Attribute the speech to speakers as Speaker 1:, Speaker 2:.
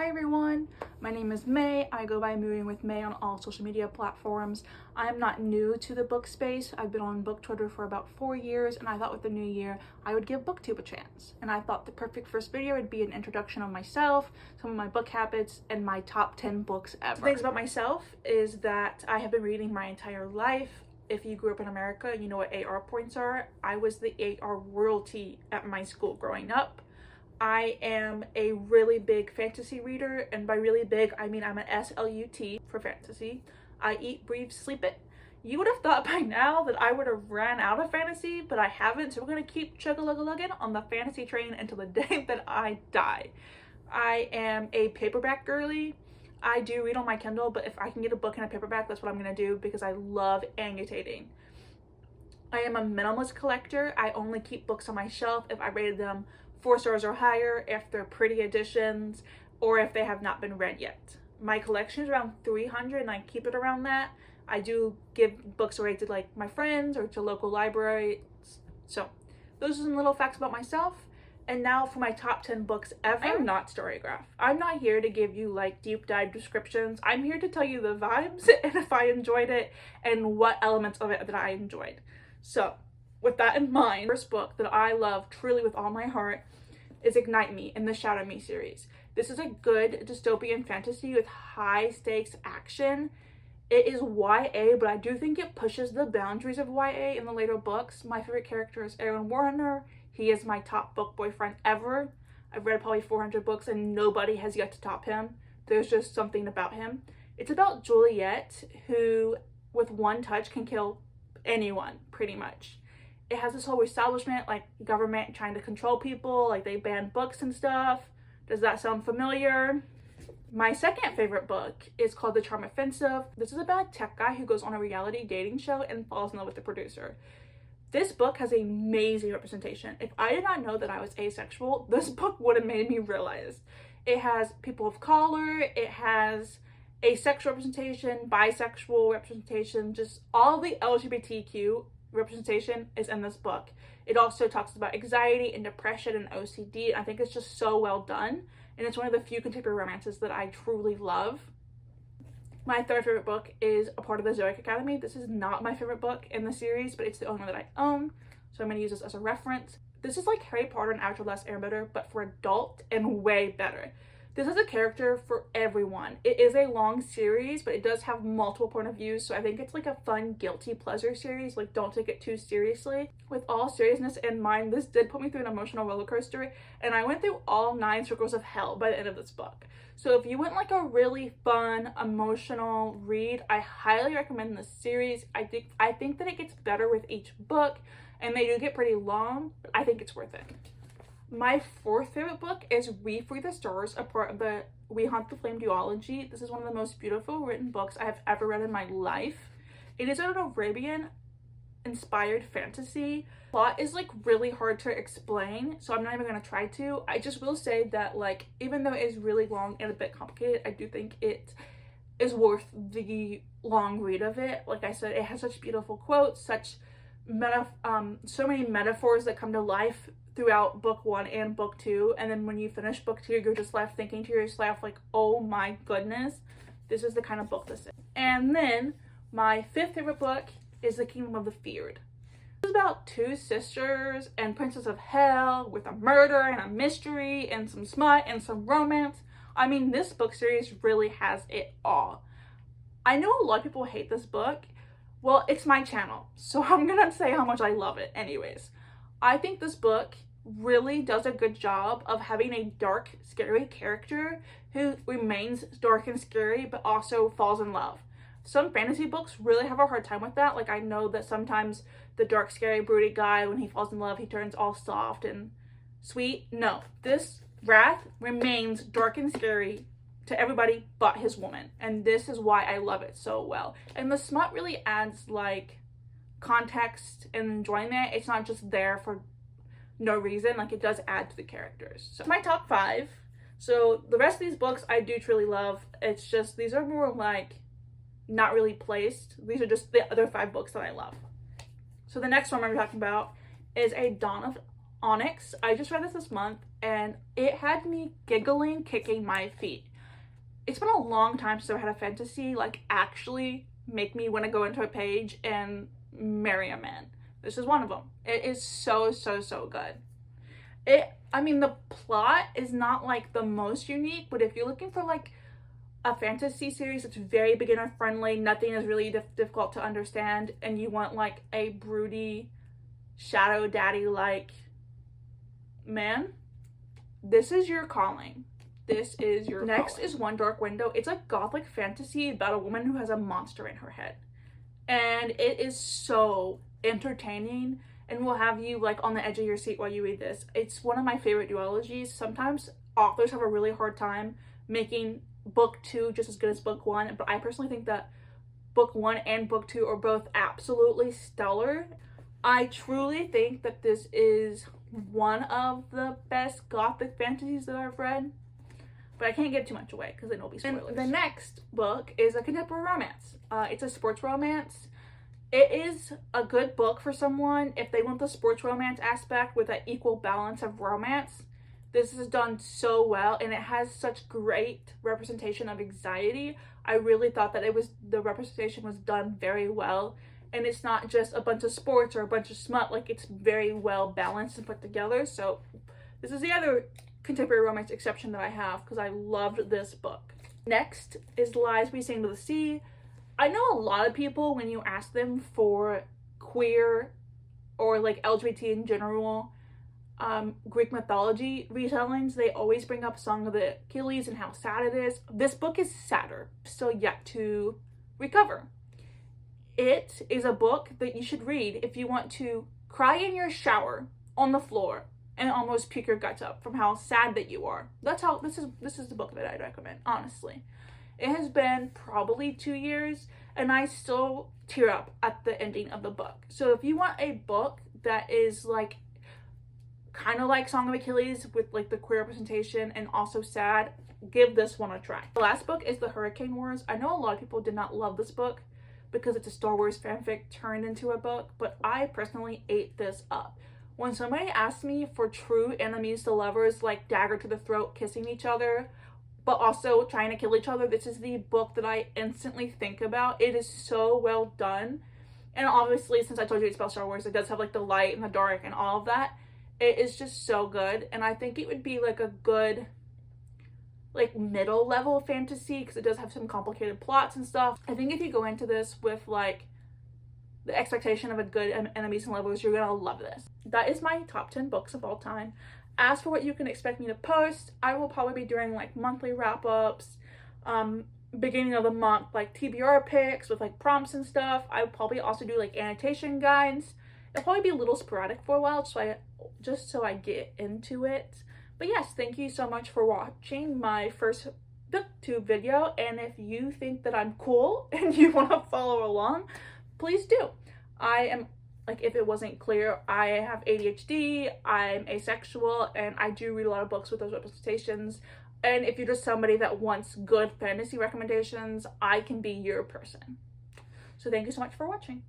Speaker 1: Hi everyone, my name is May. I go by Moving with May on all social media platforms. I am not new to the book space. I've been on book Twitter for about 4 years, and I thought with the new year I would give Booktube a chance. And I thought the perfect first video would be an introduction of myself, some of my book habits, and my top 10 books ever. The things about myself is that I have been reading my entire life. If you grew up in America, you know what A.R. points are. I was the A.R. royalty at my school growing up. I am a really big fantasy reader, and by really big, I mean I'm an SLUT for fantasy. I eat, breathe, sleep it. You would have thought by now that I would have ran out of fantasy, but I haven't, so we're gonna keep chug-a-lug-a-lugging on the fantasy train until the day that I die. I am a paperback girly. I do read on my Kindle, but if I can get a book in a paperback, that's what I'm gonna do because I love annotating. I am a minimalist collector. I only keep books on my shelf if I rated them 4 stars or higher, if they're pretty editions, or if they have not been read yet. My collection is around 300 and I keep it around that. I do give books away to like my friends or to local libraries. So those are some little facts about myself. And now for my top 10 books ever. I'm not Storygraph. I'm not here to give you like deep dive descriptions. I'm here to tell you the vibes and if I enjoyed it and what elements of it that I enjoyed. So with that in mind, the first book that I love truly with all my heart is Ignite Me in the Shadow Me series. This is a good dystopian fantasy with high stakes action. It is YA, but I do think it pushes the boundaries of YA in the later books. My favorite character is Aaron Warner. He is my top book boyfriend ever. I've read probably 400 books and nobody has yet to top him. There's just something about him. It's about Juliet, who with one touch can kill anyone, pretty much. It has this whole establishment, like government trying to control people, like they ban books and stuff. Does that sound familiar? My second favorite book is called The Charm Offensive. This is about a tech guy who goes on a reality dating show and falls in love with the producer. This book has amazing representation. If I did not know that I was asexual, this book would have made me realize. It has people of color, it has asexual representation, bisexual representation, just all the LGBTQ representation is in this book. It also talks about anxiety and depression and OCD. I think it's just so well done, and it's one of the few contemporary romances that I truly love. My third favorite book is A Part of the Zoic Academy. This is not my favorite book in the series, but it's the only one that I own, so I'm going to use this as a reference. This is like Harry Potter and Avatar: The Last Airbender, but for adult and way better. This is a character for everyone. It is a long series, but it does have multiple point of views, so I think it's like a fun, guilty pleasure series. Like, don't take it too seriously. With all seriousness in mind, this did put me through an emotional roller coaster, and I went through all 9 circles of hell by the end of this book. So if you want like a really fun, emotional read, I highly recommend this series. I think that it gets better with each book, and they do get pretty long, but I think it's worth it. My fourth favorite book is We Free the Stars, a part of the We Hunt the Flame duology. This is one of the most beautiful written books I have ever read in my life. It is an Arabian inspired fantasy. Plot is like really hard to explain, so I'm not even going to try to. I just will say that like, even though it is really long and a bit complicated, I do think it is worth the long read of it. Like I said, it has such beautiful quotes, such so many metaphors that come to life throughout book 1 and book 2, and then when you finish book 2, you're just left thinking to yourself like, oh my goodness, this is the kind of book this is. And then my fifth favorite book is The Kingdom of the Feared. This is about 2 sisters and Princess of Hell with a murder and a mystery and some smut and some romance. I mean, this book series really has it all. I know a lot of people hate this book. Well, it's my channel, so I'm gonna say how much I love it anyways. I think this book really does a good job of having a dark, scary character who remains dark and scary, but also falls in love. Some fantasy books really have a hard time with that. Like, I know that sometimes the dark, scary, broody guy, when he falls in love, he turns all soft and sweet. No, this Wrath remains dark and scary to everybody but his woman, and this is why I love it so well. And the smut really adds like context and enjoyment. It's not just there for no reason, like it does add to the characters. So my top 5. So the rest of these books I do truly love. It's just these are more like not really placed. These are just the other 5 books that I love. So the next one we're talking about is A Dawn of Onyx. I just read this month and it had me giggling, kicking my feet. it's been a long time since I've had a fantasy like actually make me want to go into a page and marry a man. This is one of them. It is so good. I mean, the plot is not like the most unique, but if you're looking for like a fantasy series that's very beginner friendly, nothing is really difficult to understand, and you want like a broody shadow daddy like man, this is your calling. This is your Next calling. Is One Dark Window. It's a gothic fantasy about a woman who has a monster in her head, and it is so entertaining and will have you like on the edge of your seat while you read this. It's one of my favorite duologies. Sometimes authors have a really hard time making book 2 just as good as book 1, but I personally think that book 1 and book 2 are both absolutely stellar. I truly think that this is one of the best gothic fantasies that I've read, but I can't give too much away because then it'll be spoilers. And the next book is a contemporary romance. It's a sports romance. It is a good book for someone if they want the sports romance aspect with an equal balance of romance. This is done so well, and it has such great representation of anxiety. I really thought that the representation was done very well, and it's not just a bunch of sports or a bunch of smut. Like, it's very well balanced and put together. So this is the other contemporary romance exception that I have because I loved this book. Next is Lies We Sing to the Sea. I know a lot of people, when you ask them for queer or like LGBT in general Greek mythology retellings, they always bring up Song of the Achilles and how sad it is. This book is sadder, still yet to recover. It is a book that you should read if you want to cry in your shower on the floor and almost puke your guts up from how sad that you are. This is the book that I'd recommend, honestly. It has been probably 2 years and I still tear up at the ending of the book. So if you want a book that is like kind of like Song of Achilles with like the queer representation and also sad, give this one a try. The last book is The Hurricane Wars. I know a lot of people did not love this book because it's a Star Wars fanfic turned into a book, but I personally ate this up. When somebody asks me for true enemies to lovers, like dagger to the throat, kissing each other, but also trying to kill each other, this is the book that I instantly think about. It is so well done. And obviously, since I told you it's about Star Wars, it does have like the light and the dark and all of that. It is just so good. And I think it would be like a good like middle level fantasy because it does have some complicated plots and stuff. I think if you go into this with like the expectation of a good enemies and lovers, you're gonna love this. That is my top 10 books of all time. As for what you can expect me to post, I will probably be doing like monthly wrap-ups, beginning of the month like TBR picks with like prompts and stuff. I will probably also do like annotation guides. It'll probably be a little sporadic for a while just so I get into it. But yes, thank you so much for watching my first Booktube video, and if you think that I'm cool and you want to follow along, please do. I am, like, if it wasn't clear, I have ADHD, I'm asexual, and I do read a lot of books with those representations. And if you're just somebody that wants good fantasy recommendations, I can be your person. So thank you so much for watching.